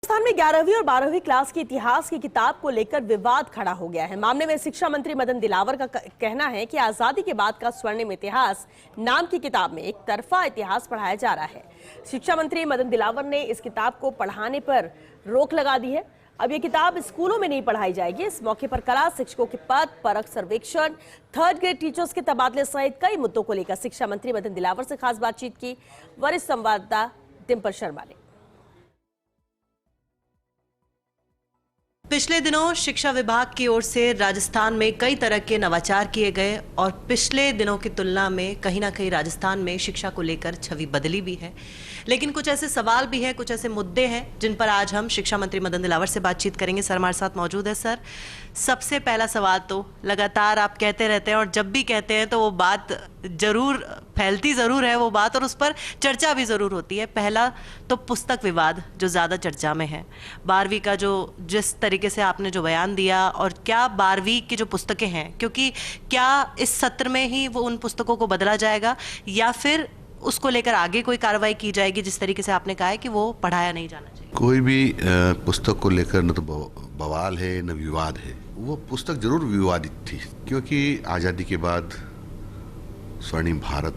राजस्थान में 11वीं और 12वीं क्लास की इतिहास की किताब को लेकर विवाद खड़ा हो गया है। मामले में शिक्षा मंत्री मदन दिलावर का कहना है कि आजादी के बाद का स्वर्णिम इतिहास नाम की किताब में एक तरफा इतिहास पढ़ाया जा रहा है। शिक्षा मंत्री मदन दिलावर ने इस किताब को पढ़ाने पर रोक लगा दी है। अब ये किताब स्कूलों में नहीं पढ़ाई जाएगी। इस मौके पर कला शिक्षकों के पद, परख सर्वेक्षण, थर्ड ग्रेड टीचर्स के तबादले सहित कई मुद्दों को लेकर शिक्षा मंत्री मदन दिलावर से खास बातचीत की। वरिष्ठ संवाददाता डिम्पल शर्मा ने। पिछले दिनों शिक्षा विभाग की ओर से राजस्थान में कई तरह के नवाचार किए गए और पिछले दिनों की तुलना में कहीं ना कहीं राजस्थान में शिक्षा को लेकर छवि बदली भी है। लेकिन कुछ ऐसे सवाल भी हैं, कुछ ऐसे मुद्दे हैं जिन पर आज हम शिक्षा मंत्री मदन दिलावर से बातचीत करेंगे। सर हमारे साथ मौजूद है। सर, सबसे पहला सवाल तो लगातार आप कहते रहते हैं और जब भी कहते हैं तो वो बात जरूर फैलती ज़रूर है वो बात, और उस पर चर्चा भी ज़रूर होती है। पहला तो पुस्तक विवाद जो ज़्यादा चर्चा में है। 12वीं का जो जिस तरीके से आपने जो बयान दिया, और क्या 12वीं की जो पुस्तकें हैं, क्योंकि क्या इस सत्र में ही वो उन पुस्तकों को बदला जाएगा या फिर उसको लेकर आगे कोई कार्रवाई की जाएगी, जिस तरीके से आपने कहा है कि वो पढ़ाया नहीं जाना चाहिए? कोई भी पुस्तक को लेकर न तो बवाल है न विवाद है। वो पुस्तक जरूर विवादित थी, क्योंकि आज़ादी के बाद स्वर्णिम भारत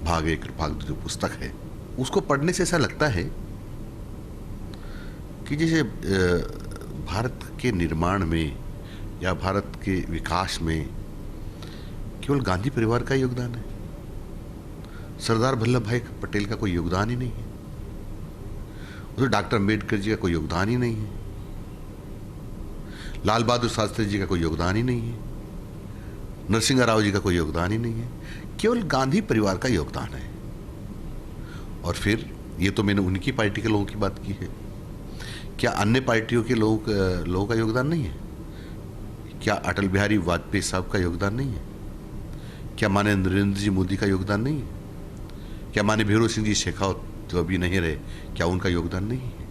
भाग 1 भाग 2 जो पुस्तक है, उसको पढ़ने से ऐसा लगता है कि जैसे भारत के निर्माण में या भारत के विकास में केवल गांधी परिवार का योगदान है। सरदार वल्लभ भाई पटेल का कोई योगदान ही नहीं है। उसमें डॉक्टर अम्बेडकर जी का कोई योगदान ही नहीं है। लाल बहादुर शास्त्री जी का कोई योगदान ही नहीं है। नरसिंह राव जी का कोई योगदान ही नहीं है। केवल गांधी परिवार का योगदान है। और फिर ये तो मैंने उनकी पार्टी के लोगों की बात की है। क्या अन्य पार्टियों के लोगों का योगदान नहीं है? क्या अटल बिहारी वाजपेयी साहब का योगदान नहीं है? क्या माननीय नरेंद्र जी मोदी का योगदान नहीं है? क्या माननीय भैरव सिंह जी शेखावत जो अभी नहीं रहे, क्या उनका योगदान नहीं है?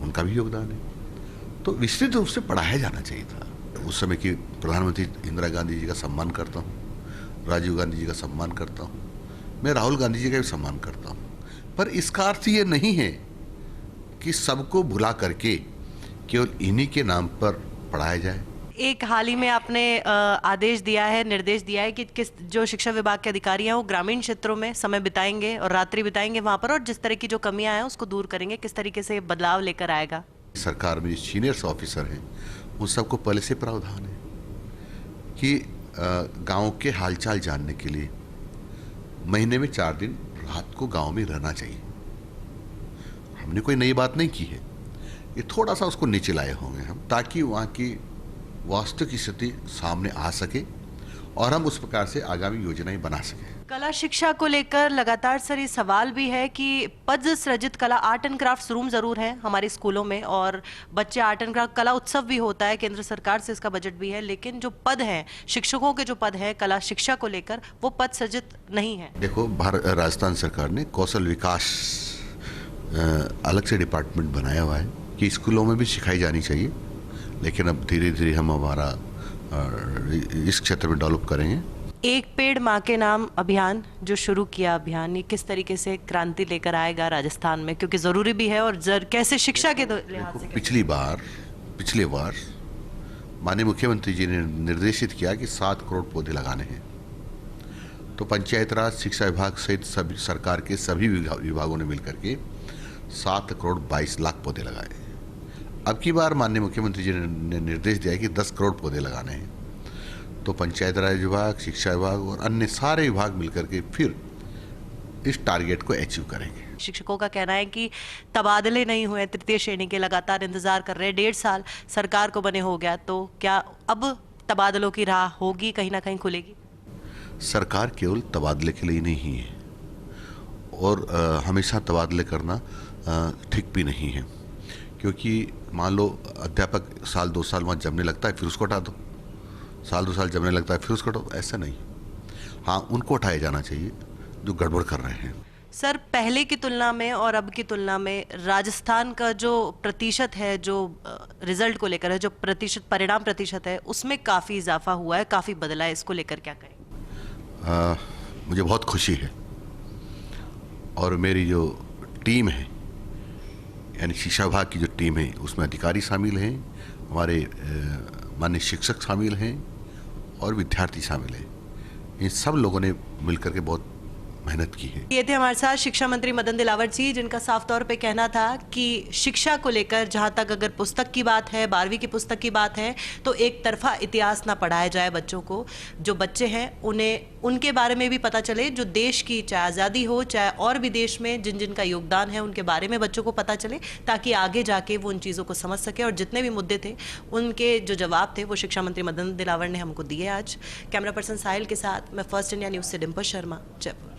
उनका भी योगदान है। तो विस्तृत रूप से पढ़ाया जाना चाहिए था। उस समय की प्रधानमंत्री इंदिरा गांधी जी का सम्मान करता हूँ, राजीव गांधी जी का सम्मान करता हूँ, मैं राहुल गांधी जी का भी सम्मान करता हूँ, पर इसका अर्थ ये नहीं है कि सबको भुला करके केवल इन्हीं के नाम पर पढ़ाया जाए। एक हाल ही में आपने आदेश दिया है, निर्देश दिया है कि किस जो शिक्षा विभाग के अधिकारी हैं वो ग्रामीण क्षेत्रों में समय बिताएंगे और रात्रि बिताएंगे वहां पर, और जिस तरह की जो कमियां हैं उसको दूर करेंगे। किस तरीके से बदलाव लेकर आएगा? सरकार में सीनियर्स ऑफिसर हैं उन सबको पहले से प्रावधान है कि गांव के हालचाल जानने के लिए महीने में 4 दिन रात को गांव में रहना चाहिए। हमने कोई नई बात नहीं की है, ये थोड़ा सा उसको नीचे लाए होंगे हम, ताकि वहाँ की वास्तविक स्थिति सामने आ सके और हम उस प्रकार से आगामी योजनाएं बना सकें। कला शिक्षा को लेकर लगातार सर ये सवाल भी है कि पद सृजित कला, आर्ट एंड क्राफ्ट रूम जरूर है हमारे स्कूलों में और बच्चे आर्ट एंड क्राफ्ट कला उत्सव भी होता है, केंद्र सरकार से इसका बजट भी है, लेकिन जो पद हैं शिक्षकों के जो पद हैं कला शिक्षा को लेकर वो पद सृजित नहीं है। देखो, राजस्थान सरकार ने कौशल विकास अलग से डिपार्टमेंट बनाया हुआ है कि स्कूलों में भी सिखाई जानी चाहिए, लेकिन अब धीरे धीरे हम हमारा इस क्षेत्र में डेवलप करेंगे। एक पेड़ माँ के नाम अभियान जो शुरू किया अभियान, ये किस तरीके से क्रांति लेकर आएगा राजस्थान में, क्योंकि जरूरी भी है और कैसे शिक्षा के लिहाज से? पिछले बार माननीय मुख्यमंत्री जी ने निर्देशित किया कि 7 करोड़ पौधे लगाने हैं, तो पंचायत राज शिक्षा विभाग सहित सभी सरकार के सभी विभागों ने मिलकर के 7 करोड़ 22 लाख पौधे लगाए। अब की बार माननीय मुख्यमंत्री जी ने निर्देश दिया कि 10 करोड़ पौधे लगाने हैं, तो पंचायत राज विभाग, शिक्षा विभाग और अन्य सारे विभाग मिलकर के फिर इस टारगेट को अचीव करेंगे। शिक्षकों का कहना है कि तबादले नहीं हुए, तृतीय श्रेणी के लगातार इंतजार कर रहे हैं, 1.5 साल सरकार को बने हो गया, तो क्या अब तबादलों की राह होगी, कहीं ना कहीं खुलेगी? सरकार केवल तबादले के लिए नहीं है और हमेशा तबादले करना ठीक भी नहीं है, क्योंकि मान लो अध्यापक साल 2 साल वहाँ जमने लगता है, फिर उसको हटा दो, साल 2 साल जमने लगता है, फिर उसको हटाओ, ऐसा नहीं। हाँ, उनको उठाया जाना चाहिए जो गड़बड़ कर रहे हैं। सर, पहले की तुलना में और अब की तुलना में राजस्थान का जो प्रतिशत है, जो रिजल्ट को लेकर है, जो प्रतिशत परिणाम प्रतिशत है, उसमें काफ़ी इजाफा हुआ है, काफ़ी बदला है, इसको लेकर क्या कहें? मुझे बहुत खुशी है और मेरी जो टीम है यानी शिक्षा विभाग की जो टीम है उसमें अधिकारी शामिल हैं, हमारे माननीय शिक्षक शामिल हैं और विद्यार्थी शामिल हैं। इन सब लोगों ने मिलकर के बहुत मेहनत की है। ये थे हमारे साथ शिक्षा मंत्री मदन दिलावर जी, जिनका साफ तौर पे कहना था कि शिक्षा को लेकर जहां तक अगर पुस्तक की बात है, 12वीं की पुस्तक की बात है, तो एक तरफा इतिहास ना पढ़ाया जाए बच्चों को। जो बच्चे हैं उन्हें उनके बारे में भी पता चले, जो देश की चाहे आज़ादी हो चाहे और भी देश में जिन जिन का योगदान है उनके बारे में बच्चों को पता चले, ताकि आगे जाके वो उन चीज़ों को समझ सके। और जितने भी मुद्दे थे उनके जो जवाब थे वो शिक्षा मंत्री मदन दिलावर ने हमको दिए आज। कैमरा पर्सन साहिल के साथ मैं फर्स्ट इंडिया न्यूज़ से डिम्पल शर्मा, जयपुर।